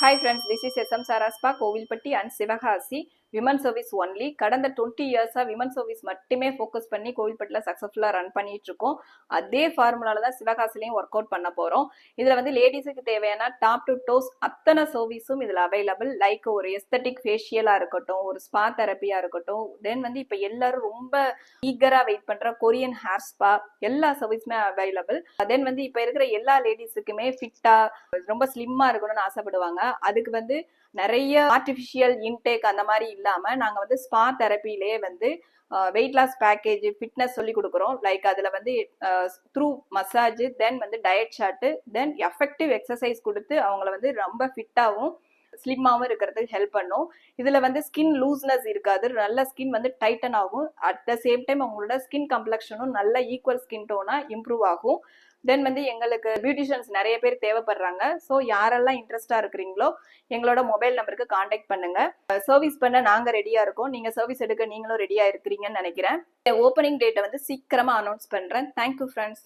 Hi friends, this is SM Saraspa, Kovilpatti and Sivakasi. Women service only. கடந்த 20 இயர்ஸா women service மட்டுமே focus பண்ணி கோவில்பட்டில சக்சஸ்ஃபுல்லா ரன் பண்ணிட்டு இருக்கோம். அதே ஃபார்முலால தான் சிவகாசிலையும் ஒர்க் அவுட் பண்ண போறோம். இதுல வந்து லேடிஸுக்கு தேவையான டாப் டு டோஸ் அத்தனை சர்வீஸும் இதுல அவைலபிள். லைக் ஒரு எஸ்தட்டிக் ஃபேஷியலா இருக்கட்டும், ஒரு ஸ்பா தெரப்பியா இருக்கட்டும், தென் வந்து இப்ப எல்லாரும் ரொம்ப ஈகரா வெயிட் பண்ற கொரியன் ஹேர் ஸ்பா, எல்லா சர்வீஸுமே அவைலபிள். தென் வந்து இப்ப இருக்கிற எல்லா லேடிஸுக்குமே ஃபிட்டா ரொம்ப ஸ்லிம்மா இருக்கணும்னு ஆசைப்படுவாங்க. அதுக்கு வந்து நிறைய ஆர்டிபிஷியல் இன்டேக் அந்த மாதிரி இல்லாம நாங்க வந்து ஸ்பா தெரப்பிலேயே வந்து வெயிட் லாஸ் பேக்கேஜ், ஃபிட்னஸ் சொல்லி கொடுக்குறோம். லைக் அதுல வந்து த்ரூ மசாஜ், தென் வந்து டயட் சார்ட், தென் எஃபெக்டிவ் எக்ஸசைஸ் கொடுத்து அவங்கள வந்து ரொம்ப ஃபிட்டாவும் ஸ்லிம்மாவும் இருக்கிறதுக்கு ஹெல்ப் பண்ணும். இதுல வந்து ஸ்கின் லூஸ்னஸ் இருக்காது, நல்ல ஸ்கின் வந்து டைட்டன் ஆகும். அட் த சேம் டைம் அவங்களோட ஸ்கின் கம்ப்ளெக்ஷனும் நல்ல ஈக்குவல் ஸ்கின் டோனா இம்ப்ரூவ் ஆகும். தென் வந்து எங்களுக்கு பியூட்டிஷியன்ஸ் நிறைய பேர் தேவைப்படுறாங்க. ஸோ யாரெல்லாம் இன்ட்ரெஸ்டா இருக்கிறீங்களோ எங்களோட மொபைல் நம்பருக்கு காண்டாக்ட் பண்ணுங்க. சர்வீஸ் பண்ண நாங்க ரெடியா இருக்கோம். நீங்க சர்வீஸ் எடுக்க நீங்களும் ரெடியா இருக்கிறீங்கன்னு நினைக்கிறேன். ஓப்பனிங் டேட்டை வந்து சீக்கிரமா அனௌன்ஸ் பண்றேன். Thank you friends.